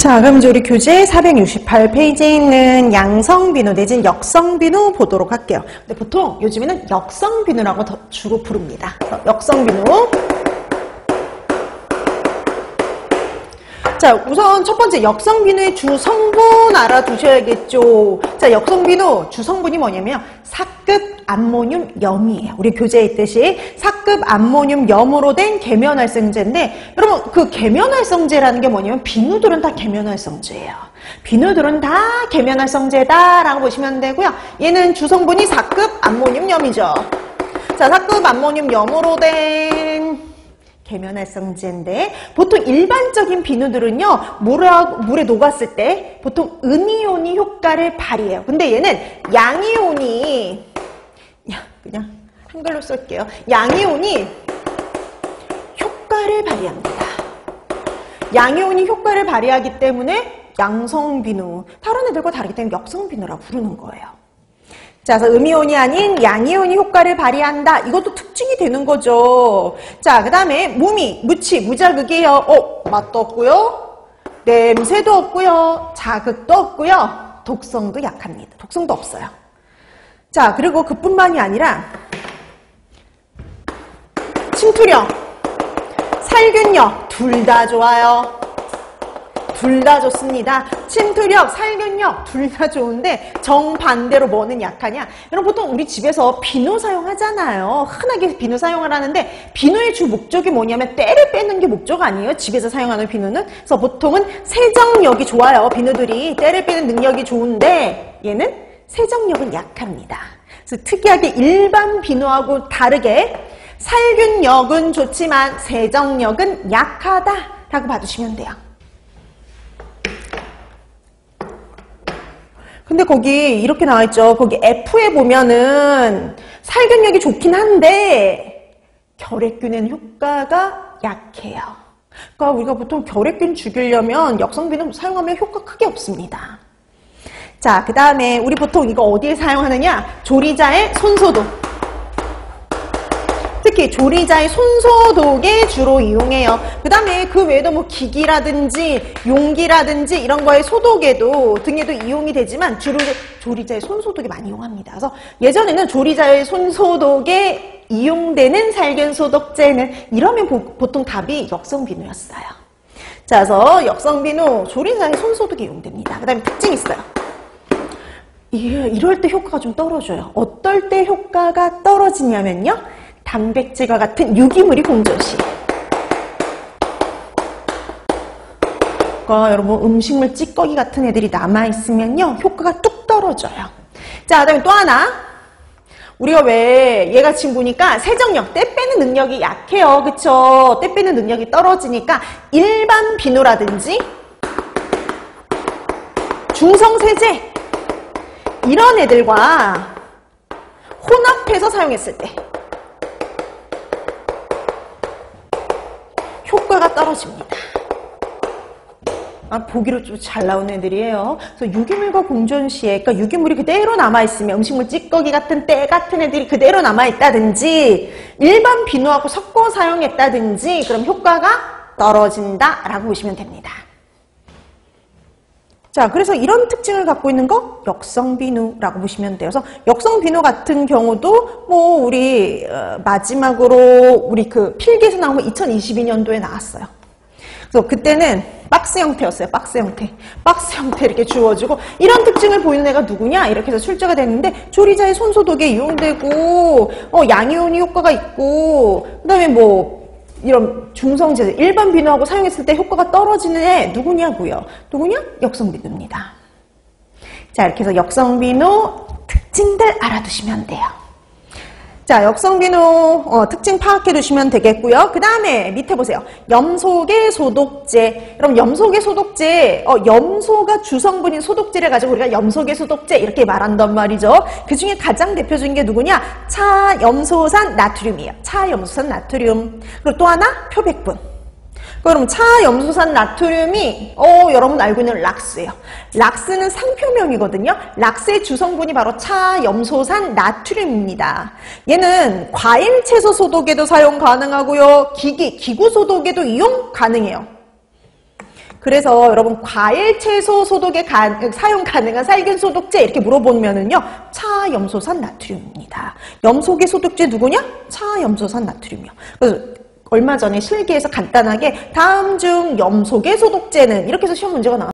자, 그럼 이제 우리 교재 468페이지에 있는 양성비누 내지는 역성비누 보도록 할게요. 근데 보통 요즘에는 역성비누라고 더 주로 부릅니다. 역성비누. 자, 우선 첫 번째 역성비누의 주 성분 알아두셔야겠죠. 자, 역성비누 주 성분이 뭐냐면 사급 암모늄염이에요. 우리 교재에 있듯이 사급 암모늄염으로 된 계면활성제인데, 여러분 그 계면활성제라는 게 뭐냐면 비누들은 다 계면활성제예요. 비누들은 다 계면활성제다라고 보시면 되고요. 얘는 주 성분이 사급 암모늄염이죠. 자, 사급 암모늄염으로 된 계면활성제인데, 보통 일반적인 비누들은요 물에 녹았을 때 보통 은이온이 효과를 발휘해요. 근데 얘는 양이온이, 그냥 한글로 쓸게요. 양이온이 효과를 발휘합니다. 양이온이 효과를 발휘하기 때문에 양성비누, 다른 애들과 다르기 때문에 역성비누라고 부르는 거예요. 자, 그래서 음이온이 아닌 양이온이 효과를 발휘한다. 이것도 특징이 되는 거죠. 자, 그 다음에 무치, 무자극이에요. 맛도 없고요. 냄새도 없고요. 자극도 없고요. 독성도 약합니다. 독성도 없어요. 자, 그리고 그뿐만이 아니라 침투력, 살균력 둘 다 좋아요. 둘 다 좋습니다. 침투력, 살균력 둘 다 좋은데 정반대로 뭐는 약하냐? 여러분 보통 우리 집에서 비누 사용하잖아요. 흔하게 비누 사용을 하는데 비누의 주 목적이 뭐냐면 때를 빼는 게 목적 아니에요. 집에서 사용하는 비누는. 그래서 보통은 세정력이 좋아요. 비누들이 때를 빼는 능력이 좋은데 얘는 세정력은 약합니다. 그래서 특이하게 일반 비누하고 다르게 살균력은 좋지만 세정력은 약하다라고 봐주시면 돼요. 근데 거기 이렇게 나와있죠. 거기 F에 보면은 살균력이 좋긴 한데 결핵균에는 효과가 약해요. 그러니까 우리가 보통 결핵균 죽이려면 역성비누 사용하면 효과 크게 없습니다. 자, 그 다음에 우리 보통 이거 어디에 사용하느냐? 조리자의 손소독. 특히 조리자의 손소독에 주로 이용해요. 그 다음에 그 외에도 뭐 기기라든지 용기라든지 이런 거에 소독에도 등에도 이용이 되지만 주로 조리자의 손소독에 많이 이용합니다. 그래서 예전에는 조리자의 손소독에 이용되는 살균소독제는 이러면 보통 답이 역성비누였어요. 자, 그래서 역성비누 조리자의 손소독에 이용됩니다. 그 다음에 특징이 있어요. 이럴 때 효과가 좀 떨어져요. 어떨 때 효과가 떨어지냐면요. 단백질과 같은 유기물이 공존 시. 그러니까 여러분 음식물 찌꺼기 같은 애들이 남아있으면요. 효과가 뚝 떨어져요. 자, 그 다음에 또 하나. 우리가 왜 얘가 지금 보니까 세정력, 때 빼는 능력이 약해요. 그쵸? 때 빼는 능력이 떨어지니까 일반 비누라든지 중성세제 이런 애들과 혼합해서 사용했을 때 효과가 떨어집니다. 보기로 좀 잘 나오는 애들이에요. 그래서 유기물과 공존 시에, 그러니까 유기물이 그대로 남아있으면 음식물 찌꺼기 같은 때 같은 애들이 그대로 남아있다든지 일반 비누하고 섞어 사용했다든지 그럼 효과가 떨어진다라고 보시면 됩니다. 자, 그래서 이런 특징을 갖고 있는 거 역성비누라고 보시면 돼요. 그래서 역성비누 같은 경우도 뭐 우리 마지막으로 우리 그 필기에서 나온 거 2022년도에 나왔어요. 그래서 그때는 박스 형태였어요. 박스 형태. 박스 형태 이렇게 주어지고 이런 특징을 보이는 애가 누구냐? 이렇게 해서 출제가 됐는데 조리자의 손소독에 이용되고 양이온이 효과가 있고 그다음에 뭐 이런 중성제들, 일반 비누하고 사용했을 때 효과가 떨어지는 애 누구냐고요? 누구냐? 역성비누입니다. 자, 이렇게 해서 역성비누 특징들 알아두시면 돼요. 자, 역성비누 특징 파악해 두시면 되겠고요. 그 다음에 밑에 보세요. 염소계 소독제. 그럼 염소계 소독제, 염소가 주성분인 소독제를 가지고 우리가 염소계 소독제 이렇게 말한단 말이죠. 그 중에 가장 대표적인 게 누구냐? 차염소산 나트륨이에요. 차염소산 나트륨. 그리고 또 하나 표백분. 그럼 차염소산 나트륨이 여러분 알고 있는 락스예요. 락스는 상표명이거든요. 락스의 주성분이 바로 차염소산 나트륨입니다. 얘는 과일 채소 소독에도 사용 가능하고요. 기구 소독에도 이용 가능해요. 그래서 여러분 과일, 채소 소독에 사용 가능한 살균 소독제 이렇게 물어보면은요. 차염소산 나트륨입니다. 염소계 소독제 누구냐? 차염소산 나트륨이요. 그래서 얼마 전에 실기에서 간단하게 다음 중 염소계 소독제는 이렇게 해서 시험 문제가 나왔어요.